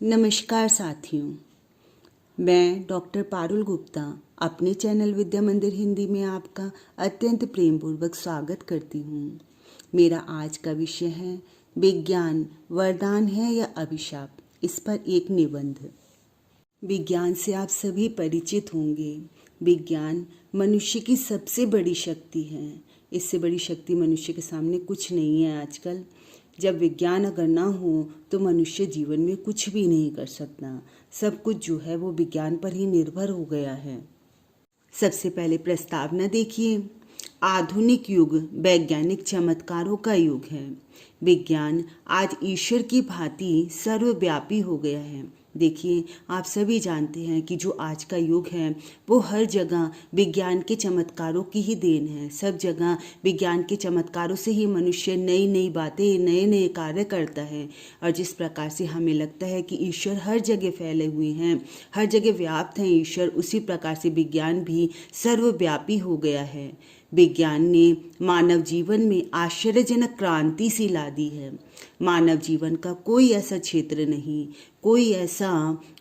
नमस्कार साथियों, मैं डॉक्टर पारुल गुप्ता अपने चैनल विद्या मंदिर हिंदी में आपका अत्यंत प्रेमपूर्वक स्वागत करती हूँ। मेरा आज का विषय है विज्ञान वरदान है या अभिशाप। इस पर एक निबंध। विज्ञान से आप सभी परिचित होंगे। विज्ञान मनुष्य की सबसे बड़ी शक्ति है। इससे बड़ी शक्ति मनुष्य के सामने कुछ नहीं है आजकल। जब विज्ञान अगर ना हो तो मनुष्य जीवन में कुछ भी नहीं कर सकता। सब कुछ जो है वो विज्ञान पर ही निर्भर हो गया है। सबसे पहले प्रस्तावना देखिए। आधुनिक युग वैज्ञानिक चमत्कारों का युग है। विज्ञान आज ईश्वर की भांति सर्वव्यापी हो गया है। देखिए, आप सभी जानते हैं कि जो आज का युग है वो हर जगह विज्ञान के चमत्कारों की ही देन है। सब जगह विज्ञान के चमत्कारों से ही मनुष्य नई नई बातें, नए नए कार्य करता है। और जिस प्रकार से हमें लगता है कि ईश्वर हर जगह फैले हुए हैं, हर जगह व्याप्त हैं ईश्वर, उसी प्रकार से विज्ञान भी सर्वव्यापी हो गया है। विज्ञान ने मानव जीवन में आश्चर्यजनक क्रांति सी ला दी है। मानव जीवन का कोई ऐसा क्षेत्र नहीं, कोई ऐसा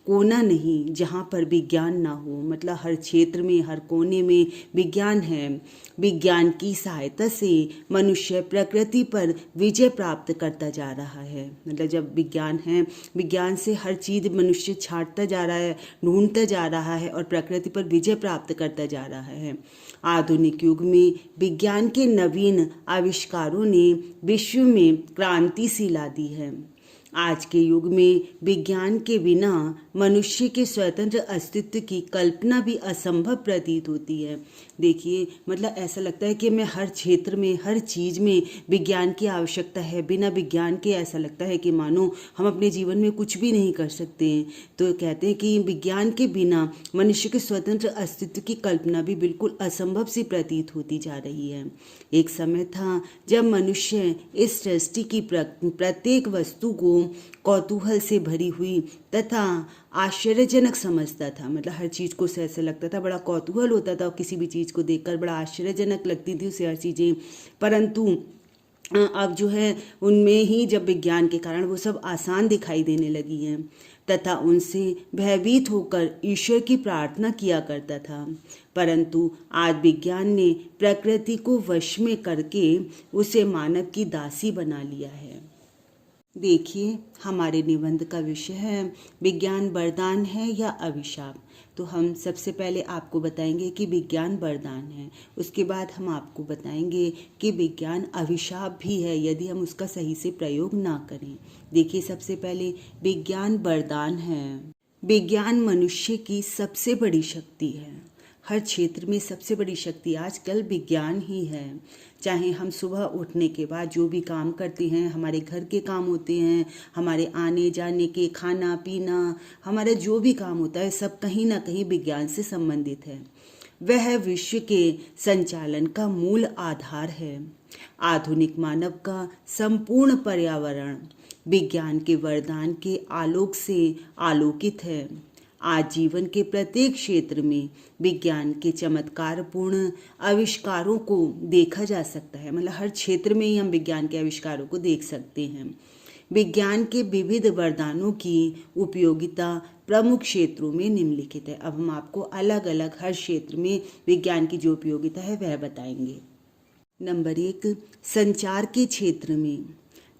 कोना नहीं जहाँ पर विज्ञान ना हो। मतलब हर क्षेत्र में, हर कोने में विज्ञान है। विज्ञान की सहायता से मनुष्य प्रकृति पर विजय प्राप्त करता जा रहा है। मतलब जब विज्ञान है, विज्ञान से हर चीज़ मनुष्य छांटता जा रहा है, ढूंढता जा रहा है और प्रकृति पर विजय प्राप्त करता जा रहा है। आधुनिक युग में विज्ञान के नवीन आविष्कारों ने विश्व में क्रांति सी ला दी है। आज के युग में विज्ञान के बिना मनुष्य के स्वतंत्र अस्तित्व की कल्पना भी असंभव प्रतीत होती है। देखिए, मतलब ऐसा लगता है कि मैं हर क्षेत्र में, हर चीज़ में विज्ञान की आवश्यकता है। बिना विज्ञान के ऐसा लगता है कि मानो हम अपने जीवन में कुछ भी नहीं कर सकते हैं। तो कहते हैं कि विज्ञान के बिना मनुष्य के स्वतंत्र अस्तित्व की कल्पना भी बिल्कुल असंभव सी प्रतीत होती जा रही है। एक समय था जब मनुष्य इस सृष्टि की प्रत्येक वस्तु को कौतूहल से भरी हुई तथा आश्चर्यजनक समझता था। मतलब हर चीज़ को से ऐसा लगता था, बड़ा कौतूहल होता था, किसी भी चीज़ को देखकर बड़ा आश्चर्यजनक लगती थी उसे हर चीज़ें। परंतु अब जो है उनमें ही जब विज्ञान के कारण वो सब आसान दिखाई देने लगी हैं तथा उनसे भयभीत होकर ईश्वर की प्रार्थना किया करता था। परंतु आज विज्ञान ने प्रकृति को वश में करके उसे मानव की दासी बना लिया है। देखिए, हमारे निबंध का विषय है विज्ञान वरदान है या अभिशाप। तो हम सबसे पहले आपको बताएंगे कि विज्ञान वरदान है। उसके बाद हम आपको बताएंगे कि विज्ञान अभिशाप भी है यदि हम उसका सही से प्रयोग ना करें। देखिए, सबसे पहले विज्ञान वरदान है। विज्ञान मनुष्य की सबसे बड़ी शक्ति है। हर क्षेत्र में सबसे बड़ी शक्ति आजकल विज्ञान ही है। चाहे हम सुबह उठने के बाद जो भी काम करते हैं, हमारे घर के काम होते हैं, हमारे आने जाने के, खाना पीना, हमारा जो भी काम होता है सब कहीं ना कहीं विज्ञान से संबंधित है। वह विश्व के संचालन का मूल आधार है। आधुनिक मानव का संपूर्ण पर्यावरण विज्ञान के वरदान के आलोक से आलोकित है। आज जीवन के प्रत्येक क्षेत्र में विज्ञान के चमत्कारपूर्ण आविष्कारों को देखा जा सकता है। मतलब हर क्षेत्र में ही हम विज्ञान के आविष्कारों को देख सकते हैं। विज्ञान के विविध वरदानों की उपयोगिता प्रमुख क्षेत्रों में निम्नलिखित है। अब हम आपको अलग अलग हर क्षेत्र में विज्ञान की जो उपयोगिता है वह बताएंगे। नंबर 1, संचार के क्षेत्र में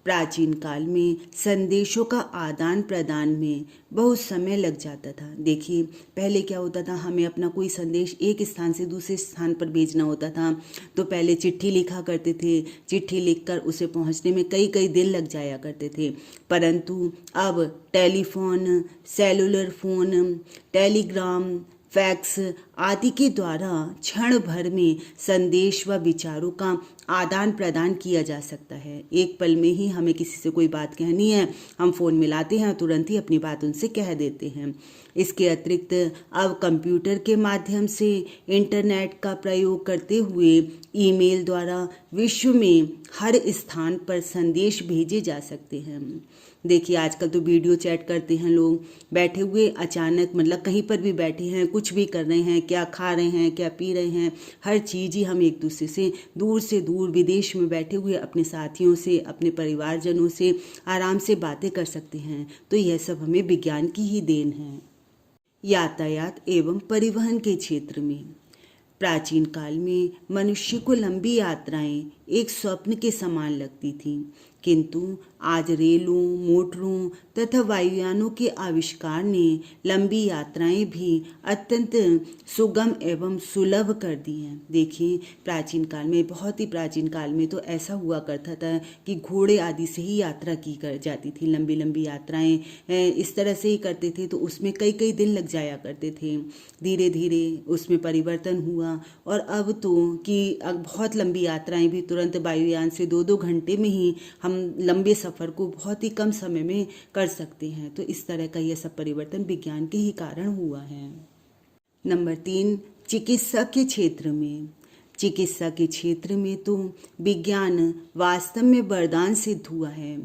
प्राचीन काल में संदेशों का आदान प्रदान में बहुत समय लग जाता था। देखिए, पहले क्या होता था, हमें अपना कोई संदेश एक स्थान से दूसरे स्थान पर भेजना होता था तो पहले चिट्ठी लिखा करते थे। चिट्ठी लिखकर उसे पहुंचने में कई कई दिन लग जाया करते थे। परंतु अब telephone, cellular phone, Telegram, fax आदि के द्वारा क्षण भर में संदेश व विचारों का आदान प्रदान किया जा सकता है। एक पल में ही हमें किसी से कोई बात कहनी है, हम फ़ोन मिलाते हैं, तुरंत ही अपनी बात उनसे कह देते हैं। इसके अतिरिक्त अब कंप्यूटर के माध्यम से इंटरनेट का प्रयोग करते हुए ईमेल द्वारा विश्व में हर स्थान पर संदेश भेजे जा सकते हैं। देखिए आजकल तो वीडियो चैट करते हैं लोग बैठे हुए, अचानक मतलब कहीं पर भी बैठे हैं, कुछ भी कर रहे हैं, क्या खा रहे हैं, क्या पी रहे हैं, हर चीज़ ही हम एक दूसरे से दूर विदेश में बैठे हुए अपने साथियों से, अपने परिवारजनों से आराम से बातें कर सकते हैं। तो यह सब हमें विज्ञान की ही देन है। यातायात एवं परिवहन के क्षेत्र में प्राचीन काल में मनुष्य को लंबी यात्राएं एक स्वप्न के समान लगती थीं, किंतु आज रेलों, मोटरों तथा वायुयानों के आविष्कार ने लंबी यात्राएं भी अत्यंत सुगम एवं सुलभ कर दी हैं। देखिए प्राचीन काल में, बहुत ही प्राचीन काल में तो ऐसा हुआ करता था कि घोड़े आदि से ही यात्रा की कर जाती थी। लंबी लंबी यात्राएं इस तरह से ही करते थे, तो उसमें कई कई दिन लग जाया करते थे। धीरे धीरे उसमें परिवर्तन हुआ और अब तो कि अब बहुत लंबी यात्राएं भी तुरंत वायुयान से 2-2 घंटे में ही हम लंबे सफ़र को बहुत ही कम समय में कर सकते हैं। तो इस तरह का यह सब परिवर्तन विज्ञान के ही कारण हुआ है। नंबर 3, चिकित्सा के क्षेत्र में। चिकित्सा के क्षेत्र में तो विज्ञान वास्तव में वरदान सिद्ध हुआ है।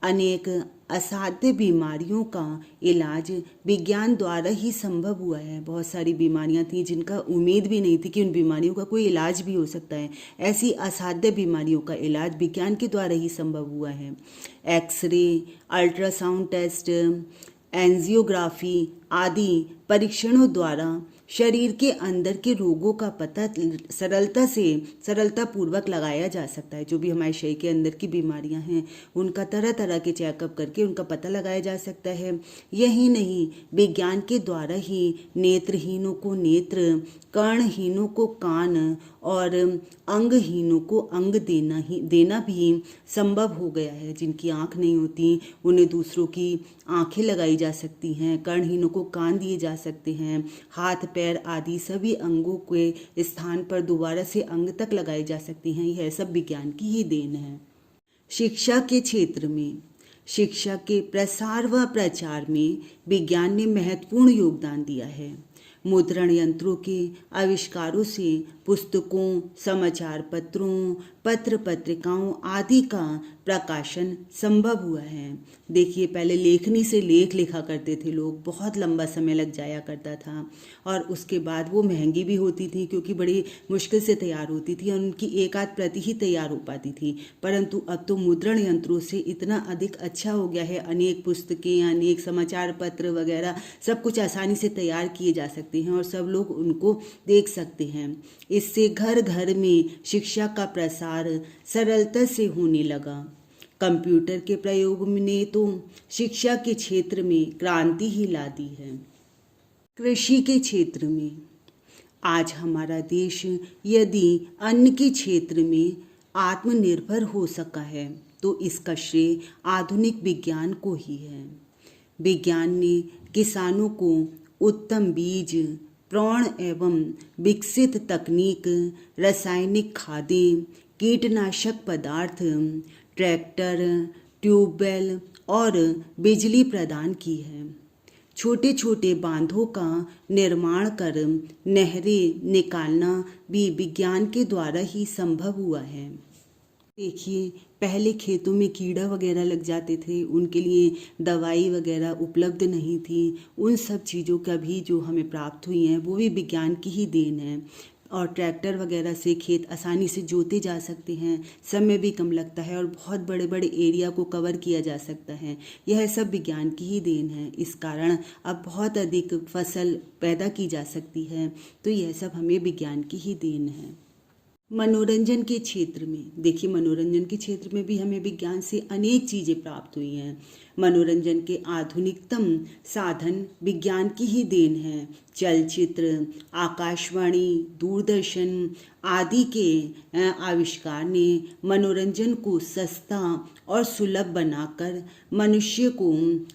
अनेक असाध्य बीमारियों का इलाज विज्ञान द्वारा ही संभव हुआ है। बहुत सारी बीमारियां थी जिनका उम्मीद भी नहीं थी कि उन बीमारियों का कोई इलाज भी हो सकता है। ऐसी असाध्य बीमारियों का इलाज विज्ञान के द्वारा ही संभव हुआ है। एक्सरे, अल्ट्रासाउंड टेस्ट, एंजियोग्राफी आदि परीक्षणों द्वारा शरीर के अंदर के रोगों का पता सरलता पूर्वक लगाया जा सकता है। जो भी हमारे शरीर के अंदर की बीमारियां हैं उनका तरह तरह के चेकअप करके उनका पता लगाया जा सकता है। यही नहीं, विज्ञान के द्वारा ही नेत्रहीनों को नेत्र, कर्णहीनों को कान और अंगहीनों को अंग देना भी संभव हो गया है। जिनकी आँख नहीं होती उन्हें दूसरों की आँखें लगाई जा सकती हैं, कर्णहीनों को कान दिए जा सकते हैं, हाथ पैर आदि सभी अंगों के स्थान पर दोबारा से अंग तक लगाए जा सकते हैं। यह सब विज्ञान की ही देन है। शिक्षा के क्षेत्र में, शिक्षा के प्रसार व प्रचार में विज्ञान ने महत्वपूर्ण योगदान दिया है। मुद्रण यंत्रों के आविष्कारों से पुस्तकों, समाचार पत्रों, पत्र पत्रिकाओं आदि का प्रकाशन संभव हुआ है। देखिए पहले लेखनी से लेख लिखा करते थे लोग, बहुत लंबा समय लग जाया करता था और उसके बाद वो महंगी भी होती थी क्योंकि बड़ी मुश्किल से तैयार होती थी और उनकी एक आध प्रति ही तैयार हो पाती थी। परंतु अब तो मुद्रण यंत्रों से इतना अधिक अच्छा हो गया है, अनेक पुस्तकें, अनेक समाचार पत्र वगैरह सब कुछ आसानी से तैयार किए जा सकते हैं और सब लोग उनको देख सकते हैं। इससे घर घर में शिक्षा का प्रसार सरलता से होने लगा। कंप्यूटर के प्रयोग ने तो शिक्षा के क्षेत्र में क्रांति ही ला दी है। कृषि के क्षेत्र में आज हमारा देश यदि अन्न के क्षेत्र में आत्मनिर्भर हो सका है तो इसका श्रेय आधुनिक विज्ञान को ही है। विज्ञान ने किसानों को उत्तम बीज, प्रौढ़ एवं विकसित तकनीक, रासायनिक खादें, कीटनाशक पदार्थ, ट्रैक्टर, ट्यूबवेल और बिजली प्रदान की है। छोटे छोटे बांधों का निर्माण कर नहरें निकालना भी विज्ञान के द्वारा ही संभव हुआ है। देखिए पहले खेतों में कीड़ा वगैरह लग जाते थे, उनके लिए दवाई वगैरह उपलब्ध नहीं थी। उन सब चीज़ों का भी जो हमें प्राप्त हुई हैं वो भी विज्ञान की ही देन है। और ट्रैक्टर वगैरह से खेत आसानी से जोते जा सकते हैं, समय भी कम लगता है और बहुत बड़े बड़े एरिया को कवर किया जा सकता है। यह सब विज्ञान की ही देन है। इस कारण अब बहुत अधिक फसल पैदा की जा सकती है। तो यह सब हमें विज्ञान की ही देन है। मनोरंजन के क्षेत्र में देखिए, मनोरंजन के क्षेत्र में भी हमें विज्ञान से अनेक चीज़ें प्राप्त हुई हैं। मनोरंजन के आधुनिकतम साधन विज्ञान की ही देन है। चलचित्र, आकाशवाणी, दूरदर्शन आदि के आविष्कार ने मनोरंजन को सस्ता और सुलभ बनाकर मनुष्य को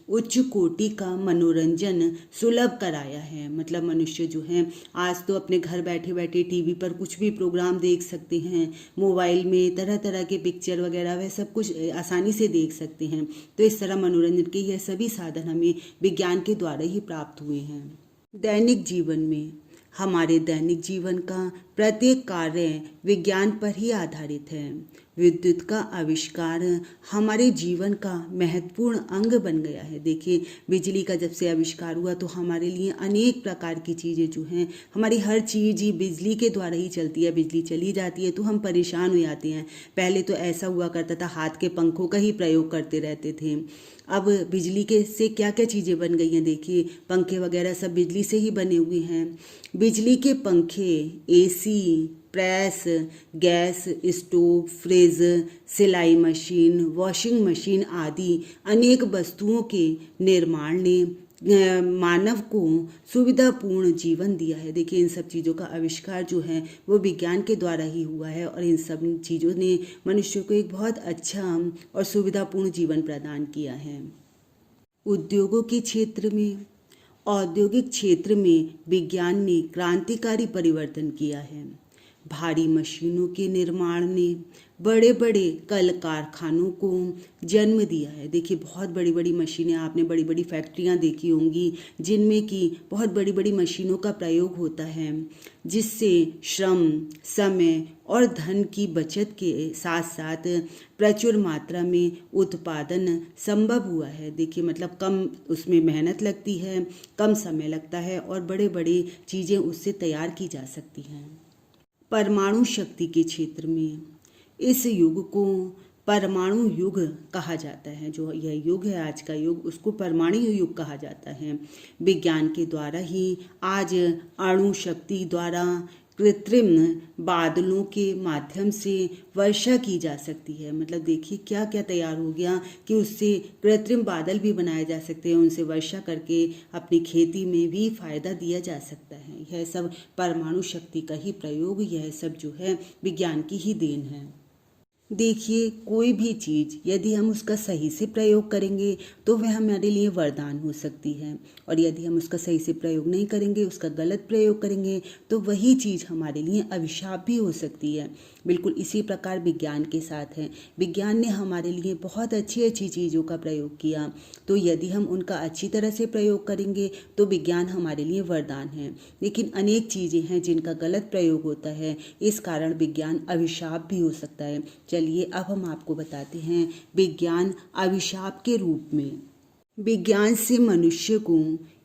उच्च कोटि का मनोरंजन सुलभ कराया है। मतलब मनुष्य जो है आज तो अपने घर बैठे बैठे टीवी पर कुछ भी प्रोग्राम देख सकते हैं, मोबाइल में तरह तरह के पिक्चर वगैरह वह सब कुछ आसानी से देख सकते हैं। तो इस तरह मनोरंजन के यह सभी साधन हमें विज्ञान के द्वारा ही प्राप्त हुए हैं। दैनिक जीवन में हमारे दैनिक जीवन का प्रत्येक कार्य विज्ञान पर ही आधारित है। विद्युत का आविष्कार हमारे जीवन का महत्वपूर्ण अंग बन गया है। देखिए, बिजली का जब से आविष्कार हुआ तो हमारे लिए अनेक प्रकार की चीज़ें जो हैं, हमारी हर चीज़ ही बिजली के द्वारा ही चलती है। बिजली चली जाती है तो हम परेशान हो जाते हैं। पहले तो ऐसा हुआ करता था, हाथ के पंखों का ही प्रयोग करते रहते थे। अब बिजली के से क्या क्या चीज़ें बन गई हैं, देखिए पंखे वगैरह सब बिजली से ही बने हुए हैं। बिजली के पंखे, AC, press, gas stove, fridge, सिलाई मशीन, वॉशिंग मशीन आदि अनेक वस्तुओं के निर्माण ने मानव को सुविधापूर्ण जीवन दिया है। देखिए, इन सब चीज़ों का आविष्कार जो है वो विज्ञान के द्वारा ही हुआ है और इन सब चीज़ों ने मनुष्य को एक बहुत अच्छा और सुविधापूर्ण जीवन प्रदान किया है। उद्योगों के क्षेत्र में, औद्योगिक क्षेत्र में विज्ञान ने क्रांतिकारी परिवर्तन किया है। भारी मशीनों के निर्माण ने बड़े बड़े कल कारखानों को जन्म दिया है। देखिए, बहुत बड़ी बड़ी मशीनें, आपने बड़ी बड़ी फैक्ट्रियां देखी होंगी जिनमें कि बहुत बड़ी बड़ी मशीनों का प्रयोग होता है, जिससे श्रम, समय और धन की बचत के साथ साथ प्रचुर मात्रा में उत्पादन संभव हुआ है। देखिए, मतलब कम उसमें मेहनत लगती है, कम समय लगता है और बड़े बड़ी चीज़ें उससे तैयार की जा सकती हैं। परमाणु शक्ति के क्षेत्र में इस युग को परमाणु युग कहा जाता है। जो यह युग है, आज का युग, उसको परमाणु युग कहा जाता है। विज्ञान के द्वारा ही आज अणु शक्ति द्वारा कृत्रिम बादलों के माध्यम से वर्षा की जा सकती है। मतलब देखिए क्या क्या तैयार हो गया कि उससे कृत्रिम बादल भी बनाए जा सकते हैं, उनसे वर्षा करके अपनी खेती में भी फायदा दिया जा सकता है। यह सब परमाणु शक्ति का ही प्रयोग, यह सब जो है विज्ञान की ही देन है। देखिए, कोई भी चीज़ यदि हम उसका सही से प्रयोग करेंगे तो वह हमारे लिए वरदान हो सकती है, और यदि हम उसका सही से प्रयोग नहीं करेंगे, उसका गलत प्रयोग करेंगे, तो वही चीज़ हमारे लिए अभिशाप भी हो सकती है। बिल्कुल इसी प्रकार विज्ञान के साथ है। विज्ञान ने हमारे लिए बहुत अच्छी अच्छी चीज़ों का प्रयोग किया, तो यदि हम उनका अच्छी तरह से प्रयोग करेंगे तो विज्ञान हमारे लिए वरदान है। लेकिन अनेक चीज़ें हैं जिनका गलत प्रयोग होता है, इस कारण विज्ञान अभिशाप भी हो सकता है। चलिए अब हम आपको बताते हैं विज्ञान अभिशाप के रूप में। विज्ञान से मनुष्य को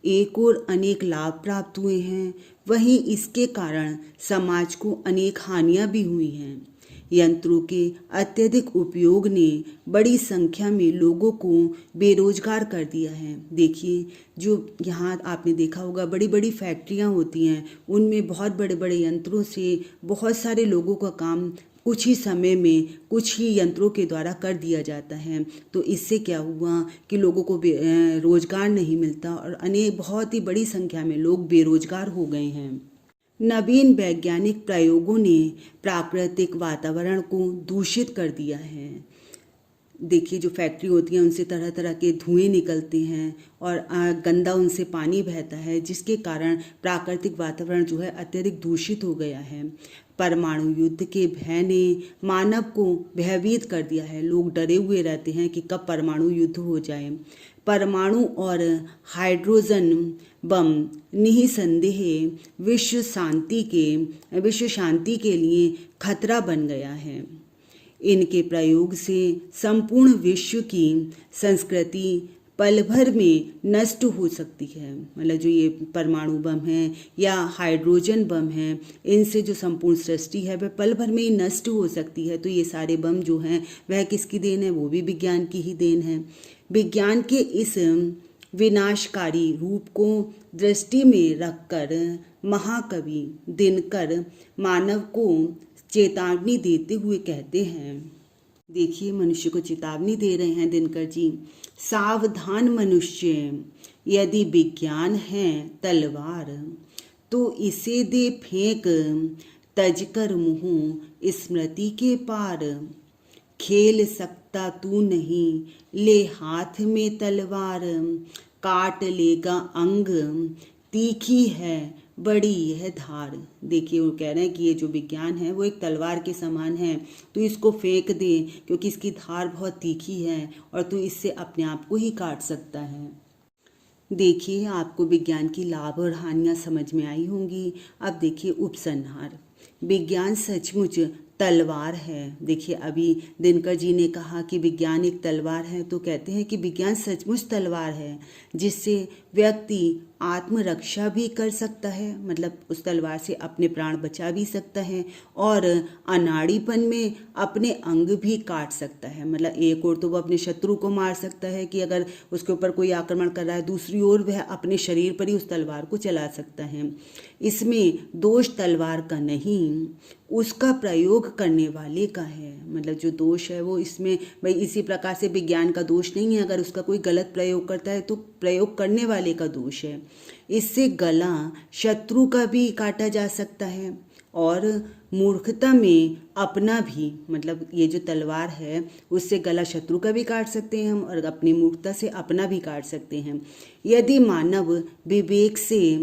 एक और अनेक लाभ प्राप्त हुए हैं, वहीं इसके कारण समाज को अनेक हानियां भी हुई हैं। यंत्रों के अत्यधिक उपयोग ने बड़ी संख्या में लोगों को बेरोजगार कर दिया है। देखिए, जो यहाँ आपने देखा होगा बड़ी बड़ी फैक्ट्रियाँ होती हैं, उनमें बहुत बड़े बड़े यंत्रों से बहुत सारे लोगों का काम कुछ ही समय में कुछ ही यंत्रों के द्वारा कर दिया जाता है। तो इससे क्या हुआ कि लोगों को रोजगार नहीं मिलता और अनेक बहुत ही बड़ी संख्या में लोग बेरोजगार हो गए हैं। नवीन वैज्ञानिक प्रयोगों ने प्राकृतिक वातावरण को दूषित कर दिया है। देखिए, जो फैक्ट्री होती हैं उनसे तरह तरह के धुएं निकलते हैं और गंदा उनसे पानी बहता है, जिसके कारण प्राकृतिक वातावरण जो है अत्यधिक दूषित हो गया है। परमाणु युद्ध के भय ने मानव को भयभीत कर दिया है। लोग डरे हुए रहते हैं कि कब परमाणु युद्ध हो जाए। परमाणु और हाइड्रोजन बम निसंदेह विश्व शांति के लिए खतरा बन गया है। इनके प्रयोग से संपूर्ण विश्व की संस्कृति पल भर में नष्ट हो सकती है। मतलब जो ये परमाणु बम है या हाइड्रोजन बम है, इनसे जो संपूर्ण सृष्टि है वह पल भर में ही नष्ट हो सकती है। तो ये सारे बम जो हैं वह किसकी देन है? वो भी विज्ञान की ही देन है। विज्ञान के इस विनाशकारी रूप को दृष्टि में रखकर महाकवि दिनकर मानव को चेतावनी देते हुए कहते हैं। देखिए, मनुष्य को चेतावनी दे रहे हैं दिनकर जी। सावधान मनुष्य, यदि विज्ञान है तलवार तो इसे दे फेंक, तजकर मुँह स्मृति के पार। खेल सकता तू नहीं, ले हाथ में तलवार, काट लेगा अंग, तीखी है बड़ी यह धार। देखिए, वो कह रहे हैं कि ये जो विज्ञान है वो एक तलवार के समान है, तो इसको फेंक दे क्योंकि इसकी धार बहुत तीखी है और तू इससे अपने आप को ही काट सकता है। देखिए, आपको विज्ञान की लाभ और हानियां समझ में आई होंगी। अब देखिए उपसंहार। विज्ञान सचमुच तलवार है। देखिए, अभी दिनकर जी ने कहा कि विज्ञान एक तलवार है, तो कहते हैं कि विज्ञान सचमुच तलवार है, जिससे व्यक्ति आत्मरक्षा भी कर सकता है, मतलब उस तलवार से अपने प्राण बचा भी सकता है, और अनाड़ीपन में अपने अंग भी काट सकता है। मतलब एक ओर तो वो अपने शत्रु को मार सकता है कि अगर उसके ऊपर कोई आक्रमण कर रहा है, दूसरी ओर वह अपने शरीर पर ही उस तलवार को चला सकता है। इसमें दोष तलवार का नहीं, उसका प्रयोग करने वाले का है। मतलब जो दोष है वो इसमें, भाई इसी प्रकार से विज्ञान का दोष नहीं है, अगर उसका कोई गलत प्रयोग करता है तो प्रयोग करने वाले का दोष है। इससे गला शत्रु का भी काटा जा सकता है, और मूर्खता में अपना भी, मतलब ये जो तलवार है उससे गला शत्रु का भी काट सकते हैं हम, और अपनी मूर्खता से अपना भी काट सकते हैं। यदि मानव विवेक से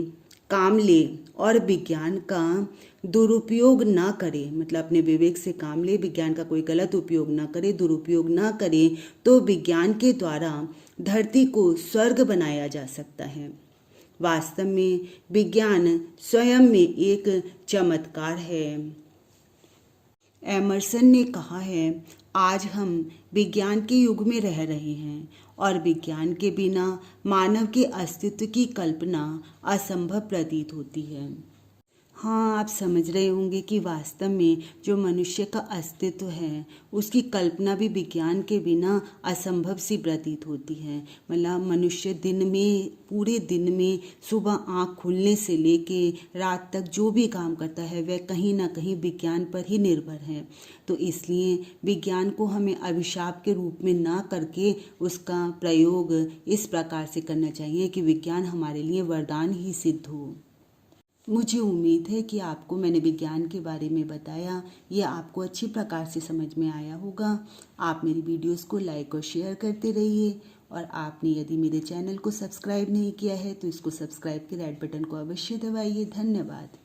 काम ले और विज्ञान का दुरुपयोग ना करे, मतलब अपने विवेक से काम ले, विज्ञान का कोई गलत उपयोग ना करे, दुरुपयोग ना करे, तो विज्ञान के द्वारा धरती को स्वर्ग बनाया जा सकता है। वास्तव में विज्ञान स्वयं में एक चमत्कार है। एमर्सन ने कहा है, आज हम विज्ञान के युग में रह रहे हैं, और विज्ञान के बिना मानव के अस्तित्व की कल्पना असंभव प्रतीत होती है। हाँ, आप समझ रहे होंगे कि वास्तव में जो मनुष्य का अस्तित्व है उसकी कल्पना भी विज्ञान के बिना असंभव सी प्रतीत होती है। मतलब मनुष्य दिन में, पूरे दिन में सुबह आँख खुलने से लेके रात तक जो भी काम करता है वह कहीं ना कहीं विज्ञान पर ही निर्भर है। तो इसलिए विज्ञान को हमें अभिशाप के रूप में ना करके उसका प्रयोग इस प्रकार से करना चाहिए कि विज्ञान हमारे लिए वरदान ही सिद्ध हो। मुझे उम्मीद है कि आपको मैंने विज्ञान के बारे में बताया, ये आपको अच्छी प्रकार से समझ में आया होगा। आप मेरी वीडियोस को लाइक और शेयर करते रहिए, और आपने यदि मेरे चैनल को सब्सक्राइब नहीं किया है तो इसको सब्सक्राइब के रेड बटन को अवश्य दबाइए। धन्यवाद।